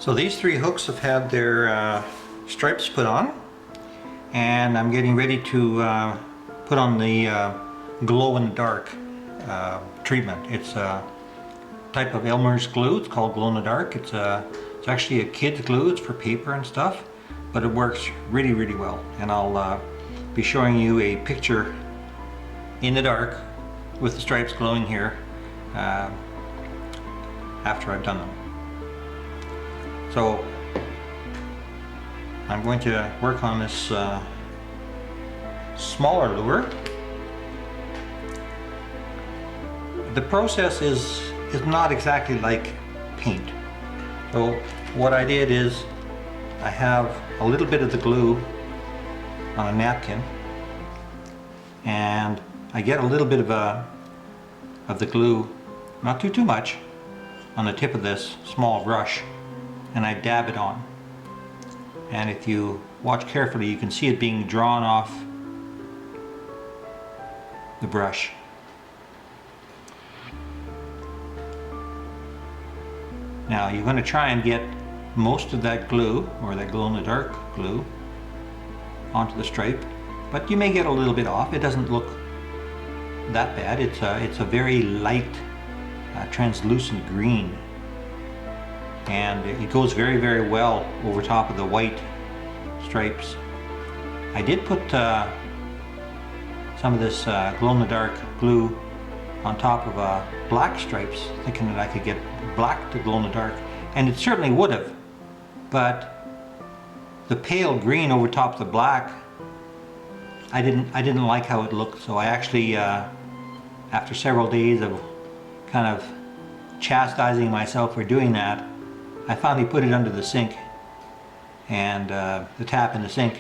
So these three hooks have had their stripes put on, and I'm getting ready to put on the glow-in-the-dark treatment. It's a type of Elmer's glue. It's called glow-in-the-dark. It's actually a kid's glue. It's for paper and stuff, but it works really, really well. And I'll be showing you a picture in the dark with the stripes glowing here after I've done them. So I'm going to work on this smaller lure. The process is not exactly like paint. So what I did is I have a little bit of the glue on a napkin, and I get a little bit of the glue, not too much, on the tip of this small brush, and I dab it on. And if you watch carefully, you can see it being drawn off the brush. Now you're going to try and get most of that glue, or that glow-in-the-dark glue, onto the stripe, but you may get a little bit off. It doesn't look that bad. It's a very light translucent green, and it goes very, very well over top of the white stripes. I did put some of this glow-in-the-dark glue on top of black stripes, thinking that I could get black to glow-in-the-dark, and it certainly would have, but the pale green over top of the black, I didn't like how it looked. So I actually, after several days of kind of chastising myself for doing that, I finally put it under the sink, and the tap in the sink,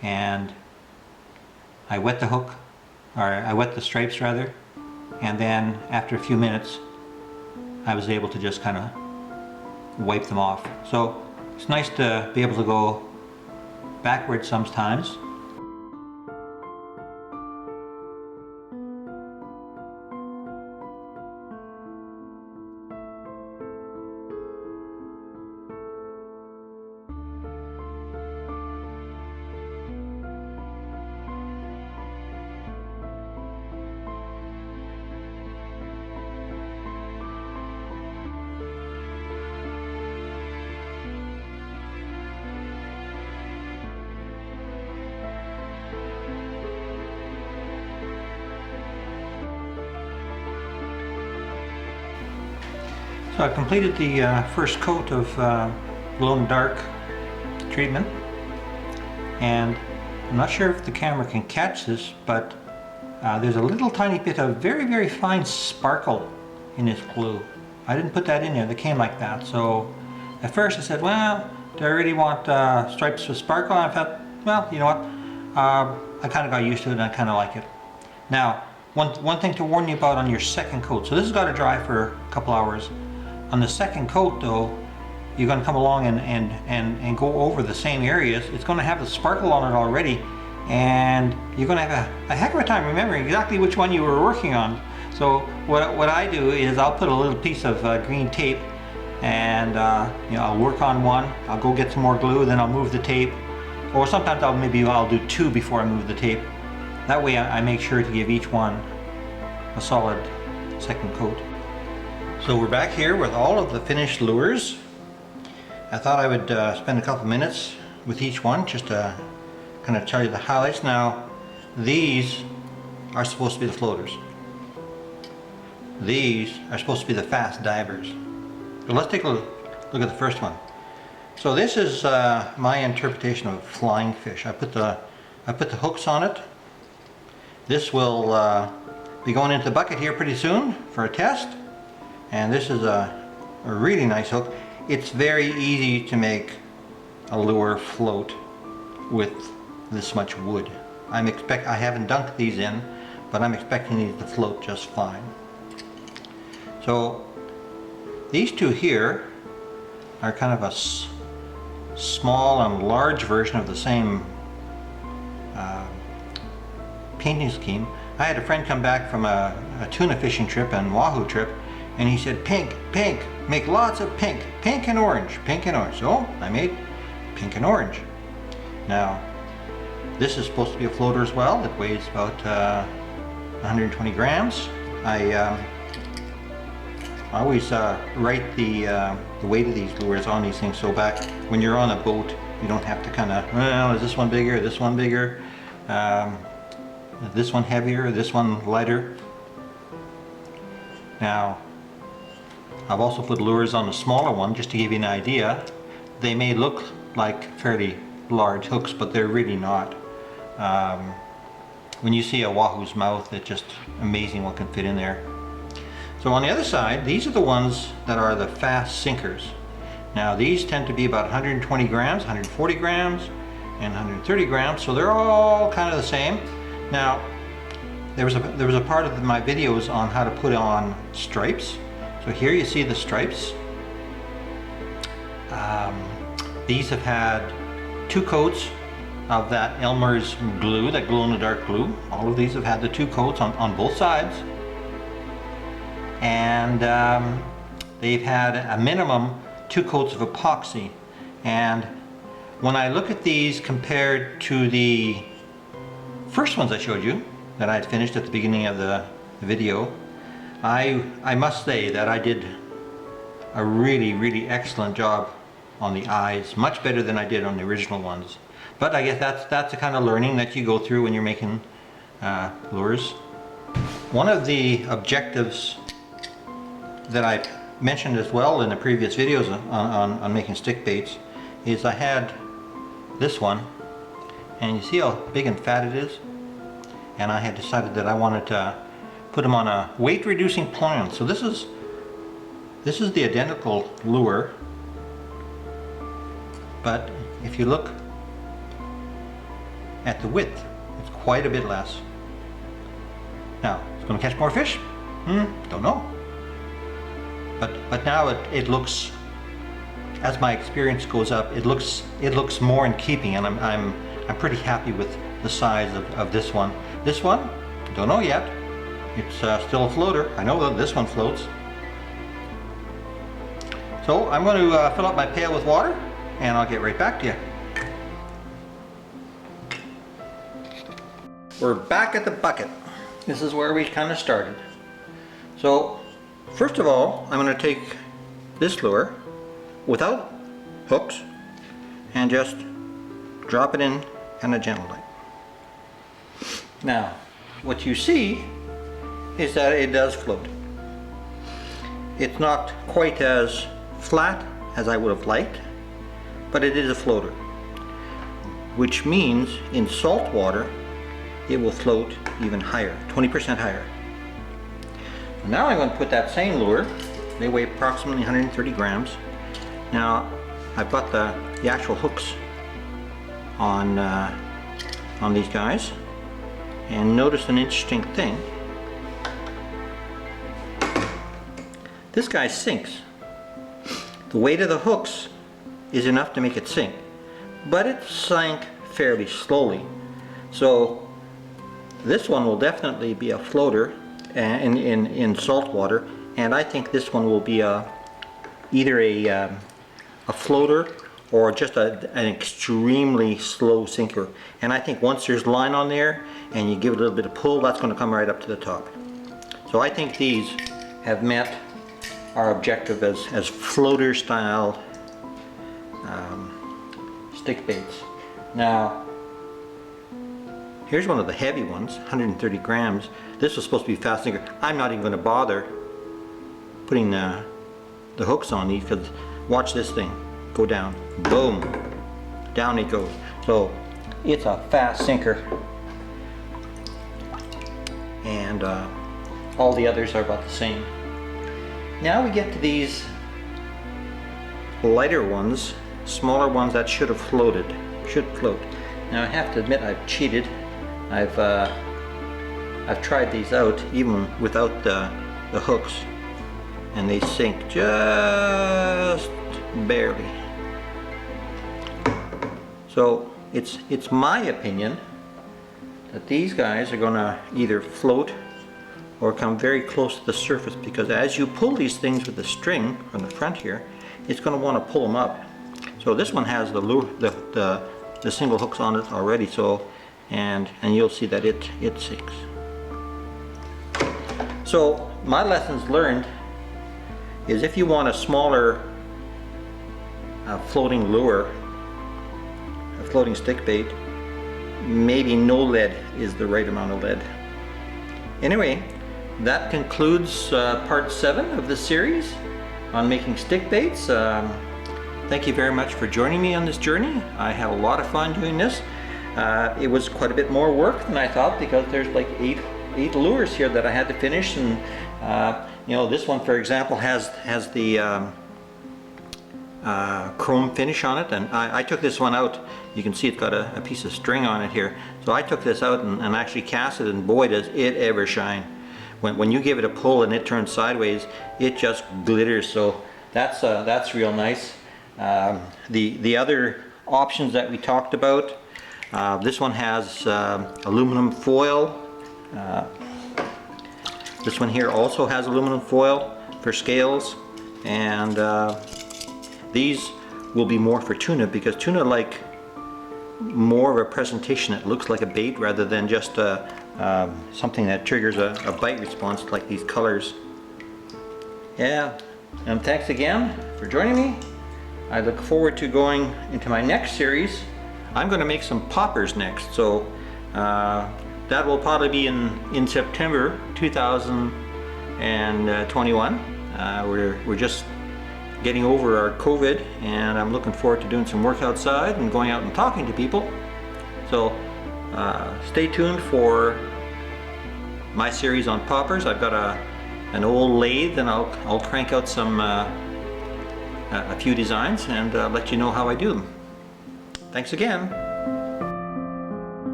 and I wet the hook, or I wet the stripes rather, and then after a few minutes I was able to just kind of wipe them off. So it's nice to be able to go backwards sometimes. So I've completed the first coat of glow-in-the-dark treatment, and I'm not sure if the camera can catch this, but there's a little tiny bit of very, very fine sparkle in this glue. I didn't put that in there, they came like that. So at first I said, well, do I really want stripes with sparkle? And I thought, well, you know what, I kind of got used to it and I kind of like it. Now, one thing to warn you about on your second coat, so this has got to dry for a couple hours. On the second coat though, you're going to come along and go over the same areas. It's going to have the sparkle on it already, and you're going to have a heck of a time remembering exactly which one you were working on. So what I do is I'll put a little piece of green tape, and you know, I'll work on one, I'll go get some more glue, then I'll move the tape, or sometimes I'll do two before I move the tape. That way I make sure to give each one a solid second coat. So we're back here with all of the finished lures. I thought I would spend a couple minutes with each one just to kind of tell you the highlights. Now, these are supposed to be the floaters. These are supposed to be the fast divers. So let's take a look at the first one. So this is my interpretation of flying fish. I put the hooks on it. This will be going into the bucket here pretty soon for a test. And this is a really nice hook. It's very easy to make a lure float with this much wood. I haven't dunked these in, but I'm expecting these to float just fine. So these two here are kind of a small and large version of the same painting scheme. I had a friend come back from a tuna fishing trip and wahoo trip, And he said, pink, pink, make lots of pink, pink and orange, pink and orange. So I made pink and orange. Now, this is supposed to be a floater as well. It weighs about 120 grams. I always write the weight of these lures on these things, so back when you're on a boat, you don't have to kind of, well, is this one bigger, this one bigger, this one heavier, this one lighter. Now, I've also put lures on the smaller one just to give you an idea. They may look like fairly large hooks, but they're really not. When you see a wahoo's mouth, it's just amazing what can fit in there. So on the other side, these are the ones that are the fast sinkers. Now these tend to be about 120 grams, 140 grams, and 130 grams, so they're all kind of the same. Now, there was a part of my videos on how to put on stripes. So here you see the stripes. These have had 2 coats of that Elmer's glue, that glow-in-the-dark glue. All of these have had the 2 coats on both sides. And they've had a minimum 2 coats of epoxy. And when I look at these compared to the first ones I showed you, that I had finished at the beginning of the video, I must say that I did a really excellent job on the eyes, much better than I did on the original ones. But I guess that's the kind of learning that you go through when you're making lures. One of the objectives that I mentioned as well in the previous videos on making stick baits is I had this one, and you see how big and fat it is, and I had decided that I wanted to put them on a weight reducing plan. So this is the identical lure, but if you look at the width, it's quite a bit less. Now, it's going to catch more fish? Don't know. But now it looks, as my experience goes up, it looks more in keeping, and I'm pretty happy with the size of this one. This one, don't know yet. It's still a floater. I know that this one floats. So I'm going to fill up my pail with water, and I'll get right back to you. We're back at the bucket. This is where we kind of started. So first of all, I'm going to take this lure without hooks and just drop it in kind of gentle like. Now, what you see is that it does float. It's not quite as flat as I would have liked, but it is a floater, which means in salt water it will float even higher, 20% higher. Now I'm going to put that same lure. They weigh approximately 130 grams. Now I've got the actual hooks on these guys, and notice an interesting thing. This guy sinks. The weight of the hooks is enough to make it sink, but it sank fairly slowly. So this one will definitely be a floater in salt water, and I think this one will be either a floater or just an extremely slow sinker. And I think once there's line on there and you give it a little bit of pull, that's going to come right up to the top. So I think these have met our objective as floater style stick baits. Now here's one of the heavy ones, 130 grams. This was supposed to be fast sinker. I'm not even going to bother putting the hooks on these, because watch this thing go down. Boom, down it goes. So it's a fast sinker, and all the others are about the same. Now we get to these lighter ones, smaller ones that should have floated, should float. Now I have to admit I've cheated. I've tried these out even without the hooks, and they sink just barely. So it's my opinion that these guys are gonna either float or come very close to the surface, because as you pull these things with the string from the front here, it's going to want to pull them up. So this one has the lure, the single hooks on it already, so and you'll see that it sinks. So my lessons learned is, if you want a smaller floating lure, a floating stick bait, maybe no lead is the right amount of lead. Anyway, that concludes part 7 of the series on making stick baits. Thank you very much for joining me on this journey. I had a lot of fun doing this. It was quite a bit more work than I thought, because there's like eight lures here that I had to finish, and you know, this one, for example, has the chrome finish on it, and I took this one out. You can see it's got a piece of string on it here. So I took this out and actually cast it, and boy does it ever shine. When you give it a pull and it turns sideways, it just glitters. So that's real nice. The other options that we talked about, this one has aluminum foil. This one here also has aluminum foil for scales, and these will be more for tuna, because tuna like more of a presentation. It looks like a bait rather than just something that triggers a bite response, like these colors. Yeah, and thanks again for joining me. I look forward to going into my next series. I'm going to make some poppers next, so that will probably be in September 2021. We're just getting over our COVID, and I'm looking forward to doing some work outside and going out and talking to people. So stay tuned for my series on poppers. I've got an old lathe, and I'll crank out some a few designs and let you know how I do them. Thanks again.